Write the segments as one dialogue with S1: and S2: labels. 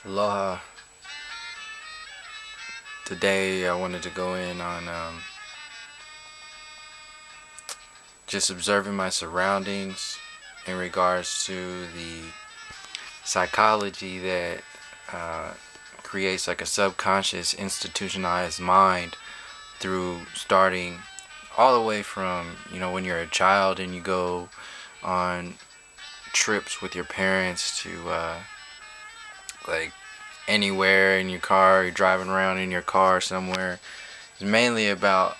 S1: Aloha. Today I wanted to go in on just observing my surroundings in regards to the psychology that uh, creates like a subconscious institutionalized mind through starting all the way from, when you're a child and you go on trips with your parents to like anywhere in your car, you're driving around in your car somewhere. It's mainly about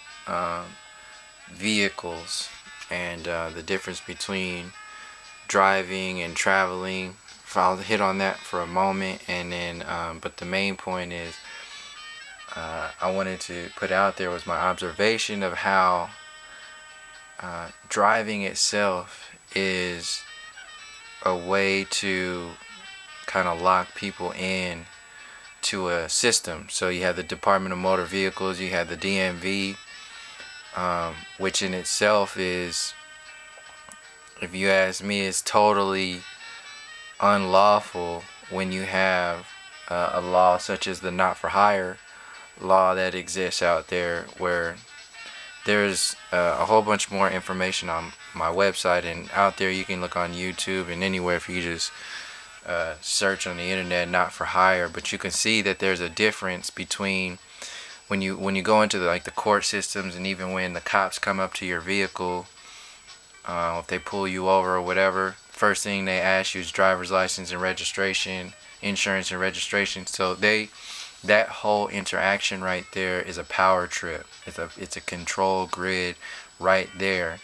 S1: vehicles and the difference between driving and traveling. I'll hit on that for a moment, and then, but the main point is I wanted to put out there was my observation of how driving itself is a way to kind of lock people in to a system. So you have the Department of Motor Vehicles, you have the DMV, which in itself is, if you ask me, is totally unlawful when you have a law such as the not for hire law that exists out there, where there's a whole bunch more information on my website, and out there you can look on YouTube and anywhere if you just search on the internet not for hire. But you can see that there's a difference between when you go into the court systems, and even when the cops come up to your vehicle, if they pull you over or whatever, first thing they ask you is driver's license and registration, insurance and registration. So that whole interaction right there is a power trip. It's a control grid right there,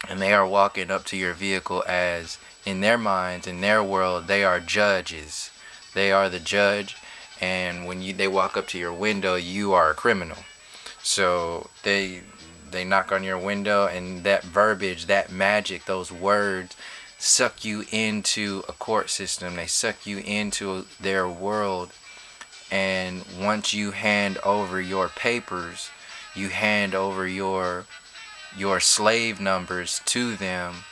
S1: and they are walking up to your vehicle as, in their minds, in their world, they are judges. They are the judge, and when they walk up to your window, you are a criminal. So they knock on your window, and that verbiage, that magic, those words suck you into a court system. They suck you into their world, and once you hand over your papers, you hand over your slave numbers to them,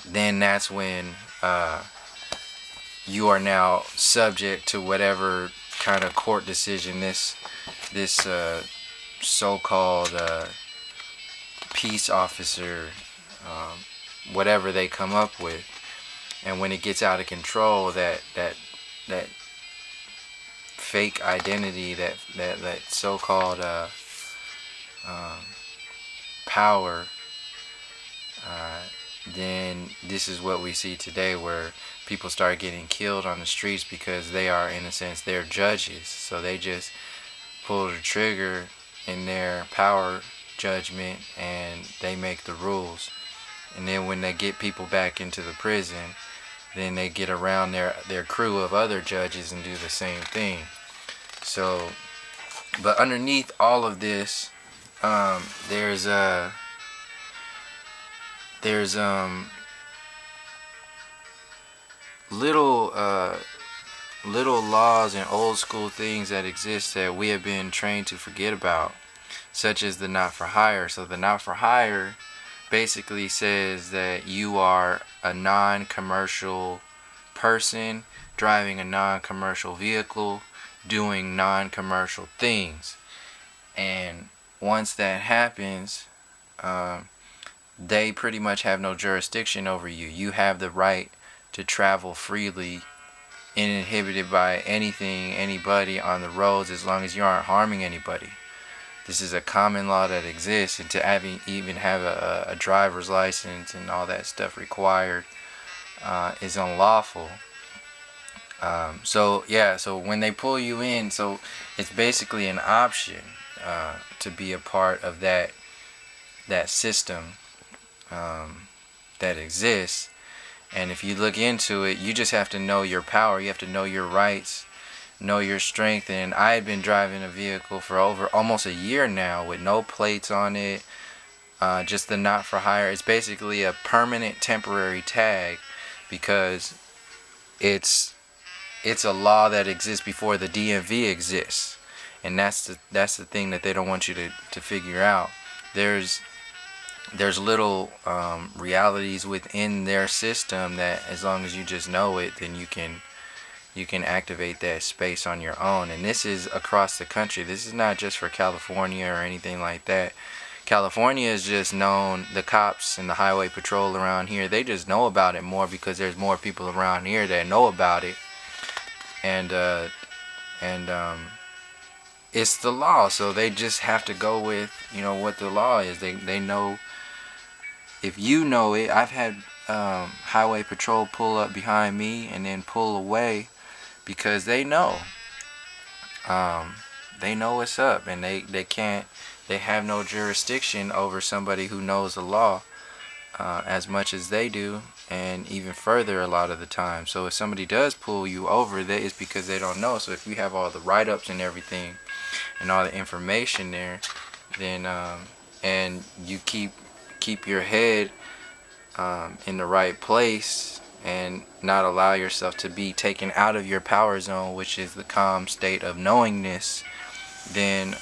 S1: then that's when you are now subject to whatever kind of court decision this so-called peace officer, whatever they come up with. And when it gets out of control, that fake identity, that so-called power, then this is what we see today, where people start getting killed on the streets because they are, in a sense, they're judges. So they just pull the trigger in their power judgment, and they make the rules. And then when they get people back into the prison, then they get around their crew of other judges and do the same thing. So, but underneath all of this, there's little laws and old school things that exist that we have been trained to forget about, such as the not for hire. So the not for hire basically says that you are a non-commercial person driving a non-commercial vehicle, doing non-commercial things. And once that happens, they pretty much have no jurisdiction over you. You have the right to travel freely, uninhibited by anything, anybody on the roads, as long as you aren't harming anybody. This is a common law that exists, and to even have a driver's license and all that stuff required is unlawful. So when they pull you in, so it's basically an option to be a part of that system that exists. And if you look into it, you just have to know your power. You have to know your rights, know your strength. And I had been driving a vehicle for over almost a year now with no plates on it, just the not for hire. It's basically a permanent temporary tag, because it's a law that exists before the DMV exists. And that's the thing that they don't want you to figure out. There's little realities within their system that, as long as you just know it, then you can you can activate that space on your own. And this is across the country. This is not just for California or anything like that. California is just known, the cops and the highway patrol around here, they just know about it more because there's more people around here that know about it. And it's the law, so they just have to go with, what the law is. They know. If you know it, I've had highway patrol pull up behind me and then pull away because they know. They know what's up, and they have no jurisdiction over somebody who knows the law as much as they do, and even further a lot of the time. So if somebody does pull you over, that is because they don't know. So if you have all the write-ups and everything and all the information there, then and you keep your head in the right place and not allow yourself to be taken out of your power zone, which is the calm state of knowingness, then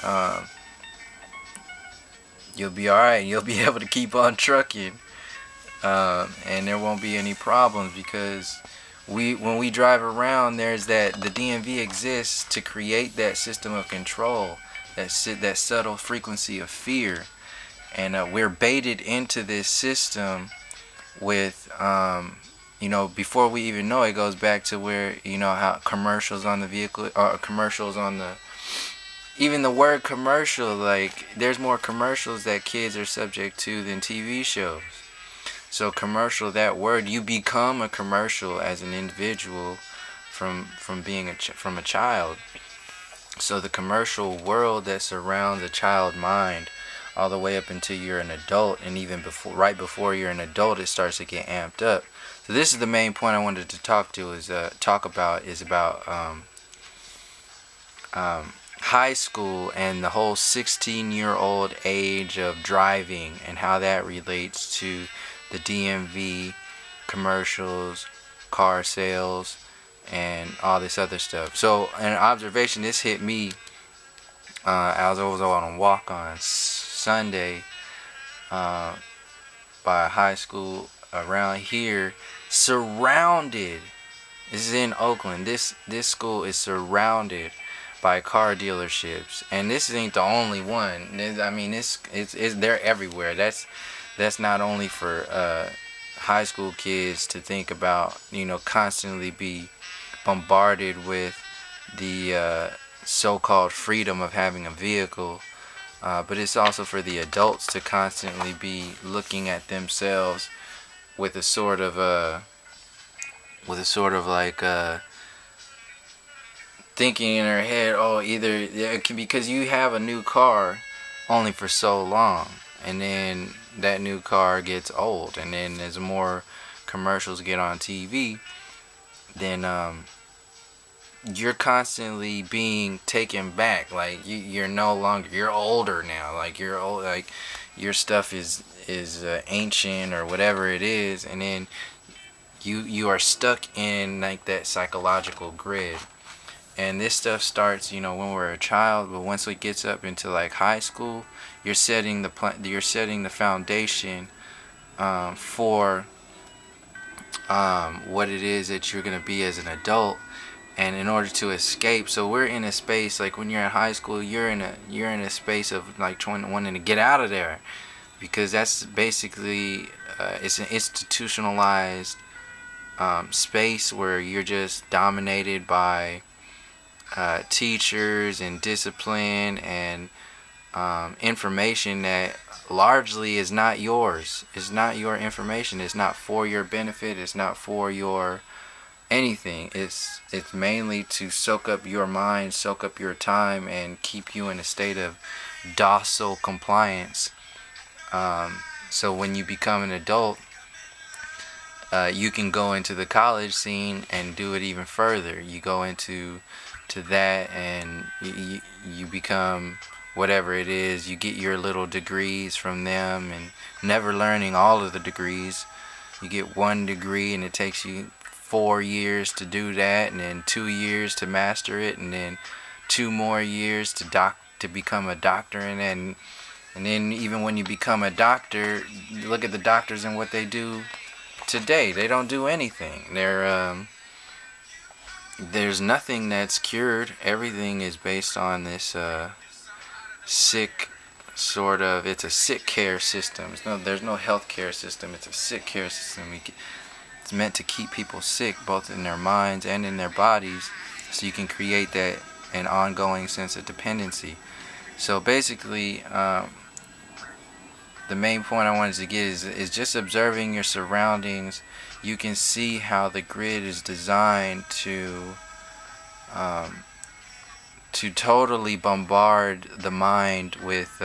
S1: you'll be alright. You'll be able to keep on trucking, and there won't be any problems, because when we drive around, there's the DMV exists to create that system of control, that subtle frequency of fear, and we're baited into this system with before we even know it. Goes back to where how commercials on the vehicle, or commercials on the, even the word commercial, like there's more commercials that kids are subject to than TV shows. So commercial, that word, you become a commercial as an individual from being from a child. So the commercial world that surrounds a child mind all the way up until you're an adult, and even right before you're an adult, it starts to get amped up. So this is the main point I wanted to talk about high school and the whole 16-year-old age of driving, and how that relates to the DMV, commercials, car sales, and all this other stuff. So an observation, this hit me as I was on a walk on Sunday by a high school around here, surrounded. This is in Oakland. This school is surrounded by car dealerships, and this ain't the only one. I mean, it's they're everywhere. That's not only for high school kids to think about, constantly be bombarded with the so-called freedom of having a vehicle, but it's also for the adults to constantly be looking at themselves with a sort of like thinking in their head, oh, either it can, because you have a new car only for so long, and then that new car gets old, and then as more commercials get on TV, then you're constantly being taken back. Like you're no longer, you're older now. Like you're old, like your stuff is ancient or whatever it is, and then you are stuck in like that psychological grid. And this stuff starts, when we're a child, but once it gets up into like high school, you're setting the foundation for what it is that you're gonna be as an adult. And in order to escape, so we're in a space, like when you're in high school, you're in a space of like wanting to get out of there, because that's basically it's an institutionalized space where you're just dominated by teachers and discipline and information that largely is not yours. It's not your information. It's not for your benefit. It's not for your anything. It's mainly to soak up your mind, soak up your time, and keep you in a state of docile compliance. So when you become an adult, you can go into the college scene and do it even further. You go into that, and you become whatever it is. You get your little degrees from them, and never learning all of the degrees. You get one degree, and it takes you 4 years to do that, and then 2 years to master it, and then 2 more years to become a doctor. And then even when you become a doctor, look at the doctors and what they do today. They don't do anything. there's nothing that's cured. Everything is based on this sick sort of. It's a sick care system. There's no health care system. It's a sick care system. It's meant to keep people sick, both in their minds and in their bodies, so you can create that an ongoing sense of dependency. So basically, the main point I wanted to get is just observing your surroundings. You can see how the grid is designed um, to totally bombard the mind with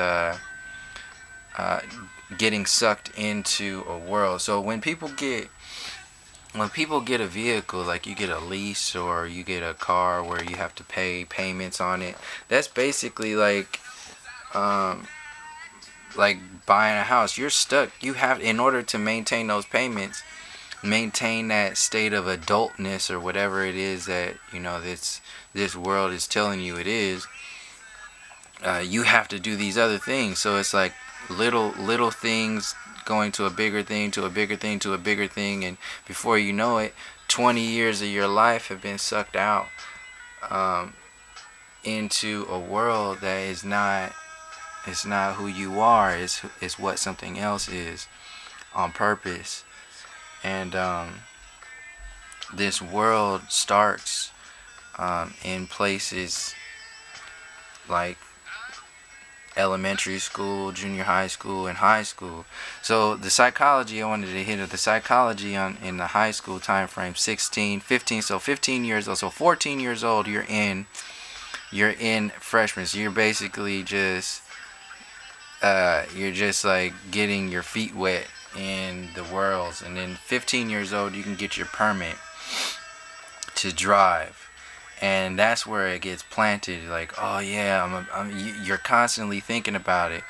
S1: getting sucked into a world. So when people get a vehicle, like you get a lease or you get a car where you have to pay payments on it, that's basically like buying a house. You're stuck. You have, in order to maintain those payments, maintain that state of adultness or whatever it is that this world is telling you it is. You have to do these other things. So it's like little things going to a bigger thing, to a bigger thing, to a bigger thing, and before you know it, 20 years of your life have been sucked out into a world that is not. It's not who you are. It's what something else is, on purpose. And this world starts in places like elementary school, junior high school, and high school. So the psychology, I wanted to hit it. The psychology in the high school time frame, 16, 15. So 15 years old. So 14 years old, you're in freshman. So you're basically just like getting your feet wet in the worlds. And then 15 years old, you can get your permit to drive, and that's where it gets planted. Like, oh yeah, you're constantly thinking about it.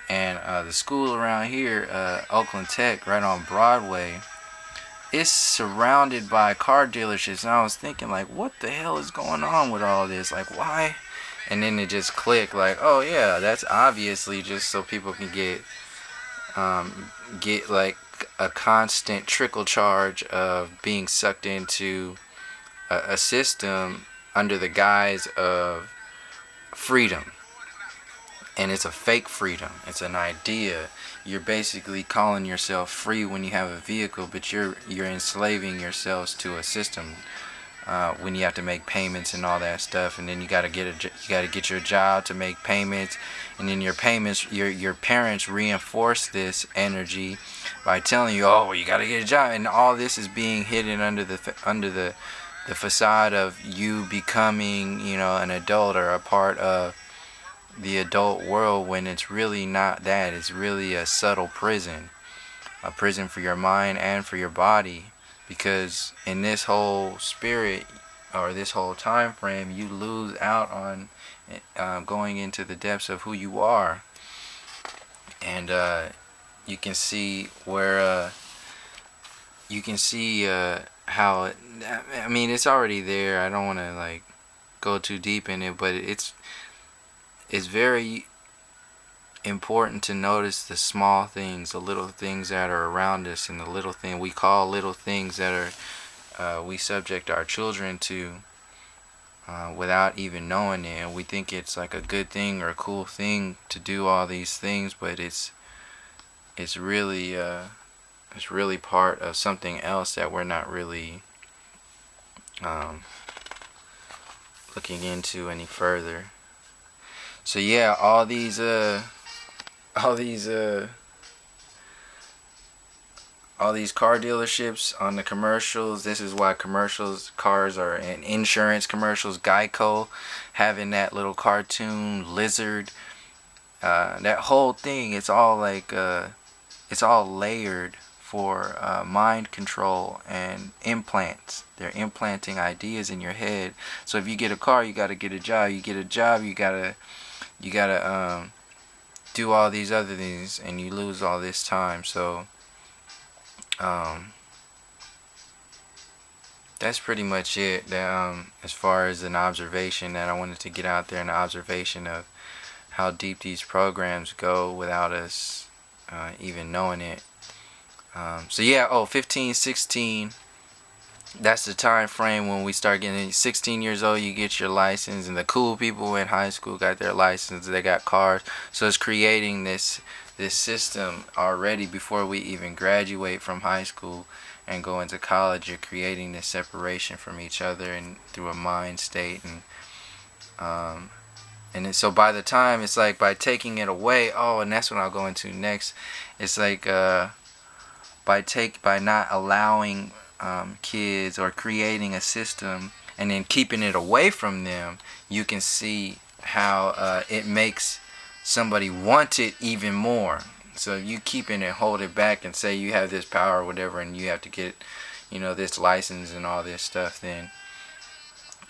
S1: And the school around here, Oakland Tech, right on Broadway, it's surrounded by car dealerships. And I was thinking, like, what the hell is going on with all this? Like, why? And then it just clicked, like, oh yeah, that's obviously just so people can get like a constant trickle charge of being sucked into a system under the guise of freedom. And it's a fake freedom. It's an idea. You're basically calling yourself free when you have a vehicle, but you're enslaving yourselves to a system. When you have to make payments and all that stuff, and then you gotta get your job to make payments, and then your payments, your parents reinforce this energy by telling you, oh, well, you gotta get a job, and all this is being hidden under the facade of you becoming, an adult or a part of the adult world, when it's really not that. It's really a subtle prison, a prison for your mind and for your body. Because in this whole spirit, or this whole time frame, you lose out on going into the depths of who you are. And you can see where how I mean, it's already there. I don't want to like go too deep in it, but it's very important to notice the small things, the little things that are around us, and the little thing we call little things that are we subject our children to without even knowing it. And we think it's like a good thing or a cool thing to do all these things, but it's really part of something else that we're not really looking into any further. So yeah, all these car dealerships on the commercials. This is why cars are in insurance commercials. Geico having that little cartoon lizard. That whole thing, it's all like it's all layered for mind control and implants. They're implanting ideas in your head. So if you get a car, you got to get a job. You get a job, you gotta do all these other things, and you lose all this time. So that's pretty much it. That as far as an observation that I wanted to get out there, an observation of how deep these programs go without us even knowing it. So yeah, 15, 16, that's the time frame when we start getting 16 years old. You get your license, and the cool people in high school got their license. They got cars, so it's creating this system already before we even graduate from high school and go into college. You're creating this separation from each other and through a mind state, um, so by the time it's like by taking it away, and that's what I'll go into next. It's like by not allowing kids or creating a system and then keeping it away from them, you can see how it makes somebody want it even more. So if you keeping it, hold it back, and say you have this power or whatever, and you have to get, this license and all this stuff, then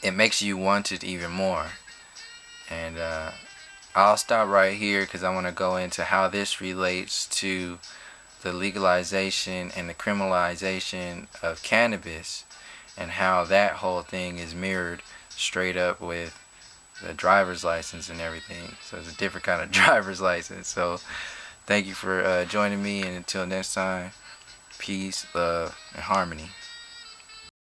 S1: it makes you want it even more. And I'll stop right here because I want to go into how this relates to the legalization and the criminalization of cannabis, and how that whole thing is mirrored straight up with the driver's license and everything. So it's a different kind of driver's license. So thank you for joining me, and until next time, peace, love, and harmony.